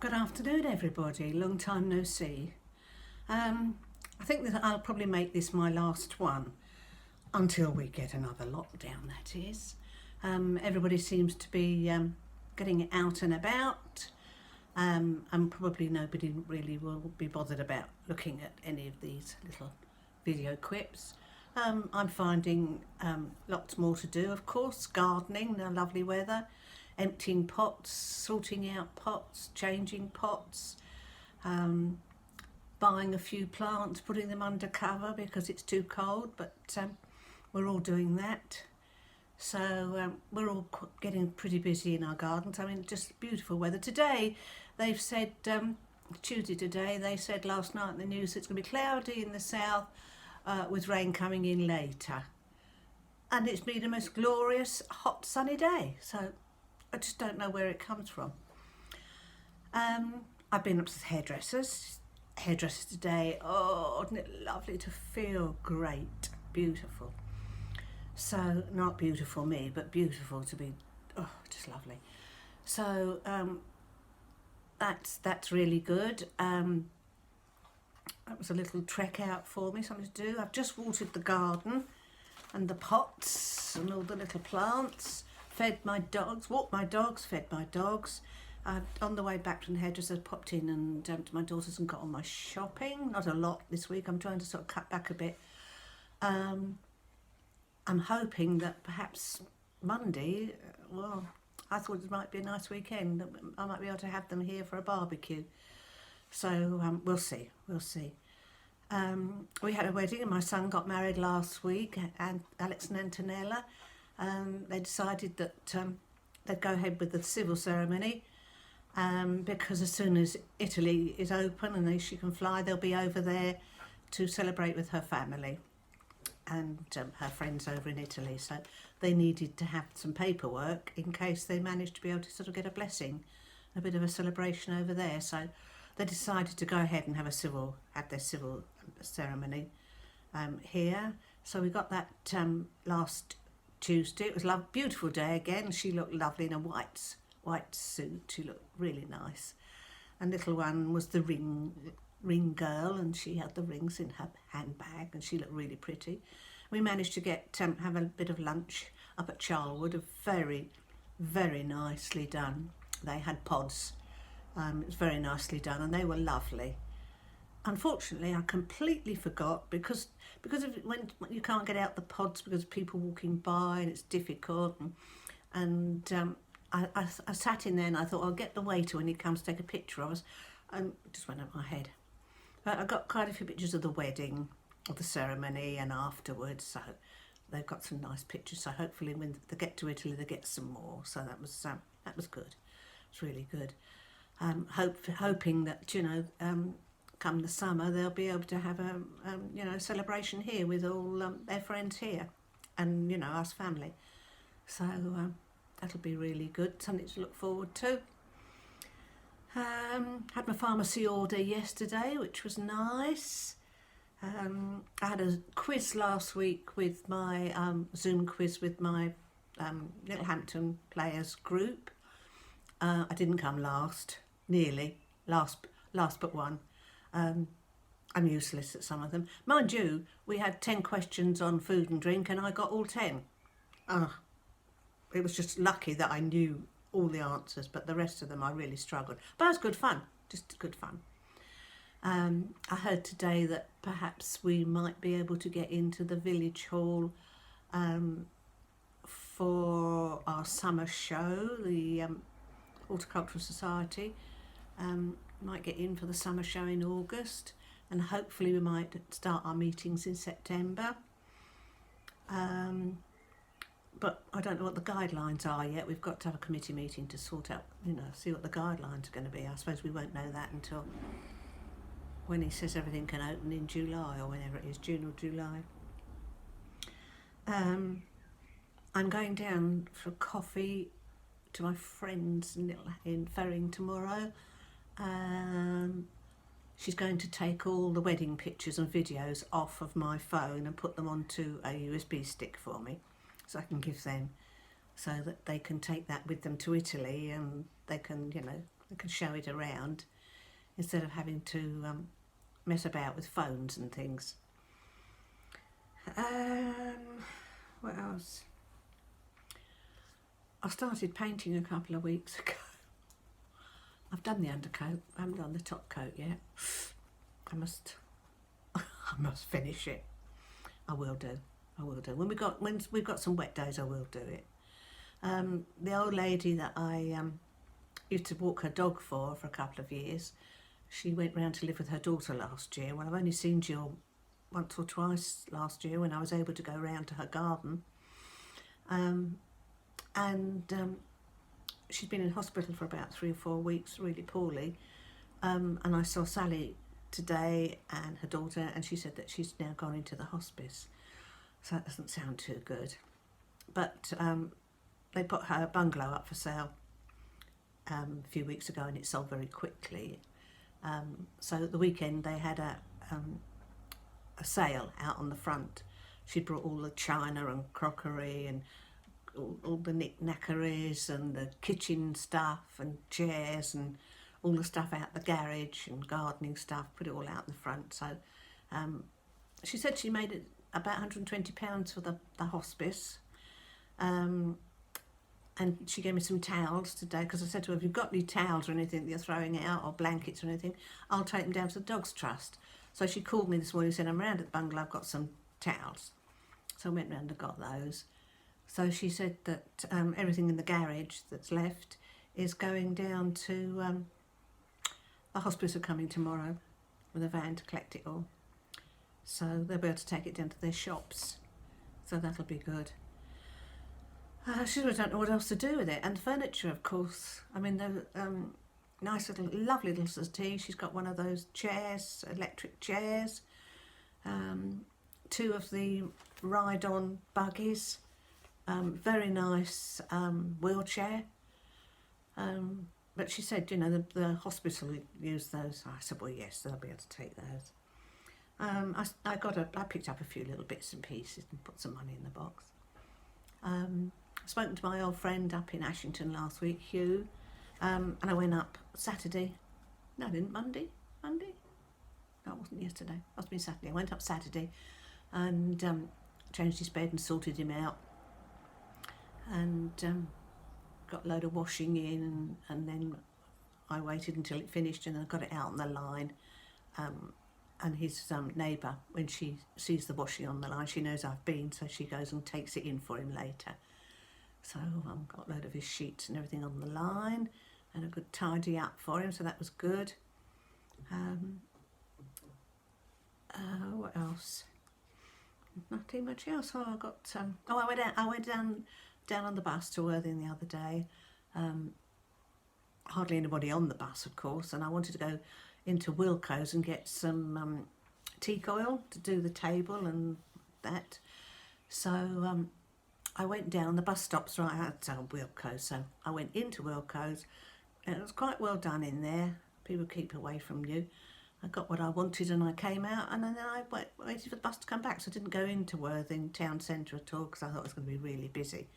Good afternoon, everybody. Long time no see. I think that I'll probably make this my last one until we get another lockdown, that is. Everybody seems to be getting out and about, and probably nobody really will be bothered about looking at any of these little video clips. I'm finding lots more to do, of course. Gardening, the lovely weather, emptying pots, sorting out pots, changing pots, buying a few plants, putting them under cover because it's too cold, but we're all doing that. So we're all getting pretty busy in our gardens. I mean, just beautiful weather. Today, they've said, Tuesday today, they said last night in the news it's going to be cloudy in the south with rain coming in later. And it's been the most glorious, hot, sunny day. So I just don't know where it comes from. I've been up to the hairdressers today. Oh, isn't it lovely to feel great, beautiful. So, not beautiful me, but beautiful to be, just lovely. So, that's really good. That was a little trek out for me, something to do. I've just watered the garden and the pots and all the little plants. Fed my dogs, walked my dogs, fed my dogs. On the way back from the hairdresser, popped in and to my daughter's and got on my shopping. Not a lot this week. I'm trying to sort of cut back a bit. I'm hoping that perhaps Monday, I thought it might be a nice weekend. I might be able to have them here for a barbecue. So we'll see. We had a wedding and my son got married last week, and Alex and Antonella. They decided that they'd go ahead with the civil ceremony because as soon as Italy is open and she can fly, they'll be over there to celebrate with her family and her friends over in Italy. So they needed to have some paperwork in case they managed to be able to sort of get a blessing, a bit of a celebration over there. So they decided to go ahead and have their civil ceremony here. So we got that last Tuesday. It was a beautiful day again. She looked lovely in a white suit. She looked really nice. And little one was the ring girl, and she had the rings in her handbag, and she looked really pretty. We managed to get have a bit of lunch up at Charlwood. Very, very nicely done. They had pods. It was very nicely done, and they were lovely. Unfortunately, I completely forgot because of when you can't get out the pods because of people walking by and it's difficult. And I sat in there and I thought I'll get the waiter when he comes to take a picture of us, and it just went over my head. But I got quite a few pictures of the wedding, of the ceremony, and afterwards. So they've got some nice pictures. So hopefully when they get to Italy, they get some more. So that was good. It's really good. Hoping that come the summer they'll be able to have a celebration here with all their friends here, and us family. So that'll be really good. Something to look forward to. Had my pharmacy order yesterday, which was nice. I had a quiz last week with my Zoom quiz with my Littlehampton players group. I didn't come last, nearly last but one. I'm useless at some of them. Mind you, we had 10 questions on food and drink and I got all 10. It was just lucky that I knew all the answers, but the rest of them I really struggled. But it was good fun, just good fun. I heard today that perhaps we might be able to get into the village hall for our summer show, the Horticultural Society. Might get in for the summer show in August, and hopefully we might start our meetings in September. But I don't know what the guidelines are yet. We've got to have a committee meeting to sort out, see what the guidelines are going to be. I suppose we won't know that until when he says everything can open in July, or whenever it is, June or July. I'm going down for coffee to my friends in Ferring tomorrow. She's going to take all the wedding pictures and videos off of my phone and put them onto a USB stick for me, so I can give them, so that they can take that with them to Italy, and they can I can show it around instead of having to mess about with phones and things. What else? I started painting a couple of weeks ago. I've done the undercoat. I haven't done the top coat yet. I must finish it. I will do. When we've got some wet days, I will do it. The old lady that I used to walk her dog for a couple of years, she went round to live with her daughter last year. Well, I've only seen Jill once or twice last year when I was able to go round to her garden. She's been in hospital for about 3 or 4 weeks, really poorly. And I saw Sally today and her daughter, and she said that she's now gone into the hospice. So that doesn't sound too good. But they put her bungalow up for sale a few weeks ago, and it sold very quickly. So at the weekend they had a sale out on the front. She'd brought all the china and crockery and all the knickknackeries and the kitchen stuff and chairs and all the stuff out the garage and gardening stuff, put it all out in the front. So she said she made it about £120 for the hospice. And she gave me some towels today, because I said to her, if you've got any towels or anything that you're throwing out, or blankets or anything, I'll take them down to the Dogs Trust. So she called me this morning and said, I'm round at the bungalow, I've got some towels. So I went round and got those. So she said that everything in the garage that's left is going down to the hospice are coming tomorrow with a van to collect it all. So they'll be able to take it down to their shops. So that'll be good. She don't know what else to do with it. And furniture, of course. I mean, the nice little, lovely little settee. She's got one of those chairs, electric chairs. 2 of the ride-on buggies. Very nice wheelchair. But she said, you know, the hospital use those. I said, well, yes, they'll be able to take those. I picked up a few little bits and pieces and put some money in the box. Spoken to my old friend up in Ashington last week, Hugh, and I went up Saturday. No, I didn't. Monday? No, it wasn't yesterday. Must have been Saturday. I went up Saturday and changed his bed and sorted him out, and got a load of washing in, and then I waited until it finished, and I got it out on the line. And his neighbour, when she sees the washing on the line, she knows I've been, so she goes and takes it in for him later. So got a load of his sheets and everything on the line, and a good tidy up for him, so that was good. What else? Not too much else. I got. I went down on the bus to Worthing the other day. Hardly anybody on the bus, of course, and I wanted to go into Wilko's and get some teak oil to do the table and that. So I went down, the bus stops right outside Wilko's, so I went into Wilko's, and it was quite well done in there. People keep away from you. I got what I wanted and I came out, and then I waited for the bus to come back, so I didn't go into Worthing town centre at all, because I thought it was going to be really busy.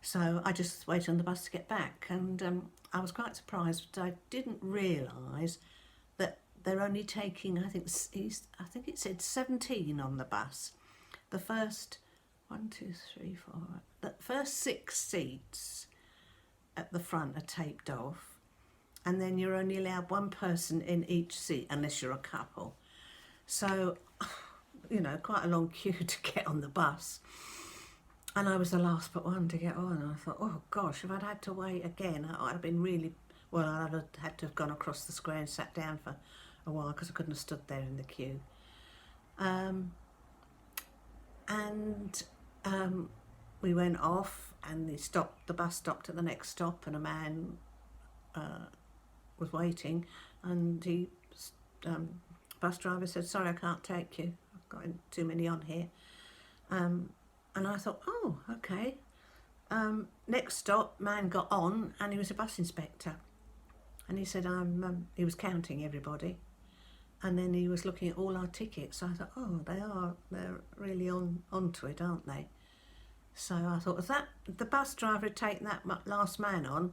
So I just waited on the bus to get back, and I was quite surprised, but I didn't realise that they're only taking, I think it said 17 on the bus. The first 6 seats at the front are taped off, and then you're only allowed 1 person in each seat unless you're a couple. So, you know, quite a long queue to get on the bus. And I was the last but one to get on, and I thought, oh gosh, if I'd had to wait again, I'd have been really, well, I'd have had to have gone across the square and sat down for a while, because I couldn't have stood there in the queue. We went off, and the bus stopped at the next stop, and a man was waiting, and the bus driver said, sorry, I can't take you, I've got too many on here. And I thought, oh, okay. Next stop, man got on, and he was a bus inspector. And he said, he was counting everybody. And then he was looking at all our tickets. So I thought, oh, they're really onto it, aren't they? So I thought, if the bus driver had taken that last man on,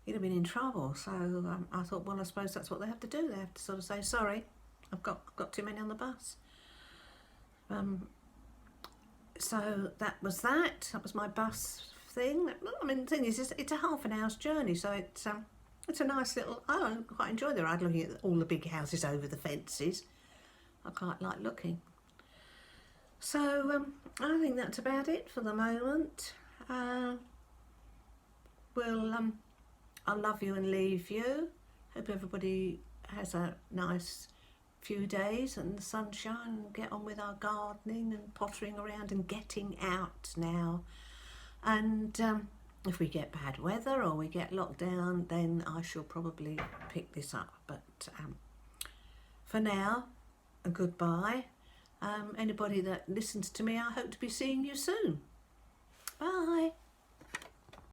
he'd have been in trouble. So I thought, well, I suppose that's what they have to do. They have to sort of say, sorry, I've got too many on the bus. So that was that. That was my bus thing. I mean, the thing is, it's a half an hour's journey, so it's a nice little. I quite enjoy the ride, looking at all the big houses over the fences. I quite like looking. So I think that's about it for the moment. I'll love you and leave you. Hope everybody has a nice few days and the sunshine, and get on with our gardening and pottering around and getting out now. And if we get bad weather or we get locked down, then I shall probably pick this up. But for now, a goodbye. Anybody that listens to me, I hope to be seeing you soon. Bye.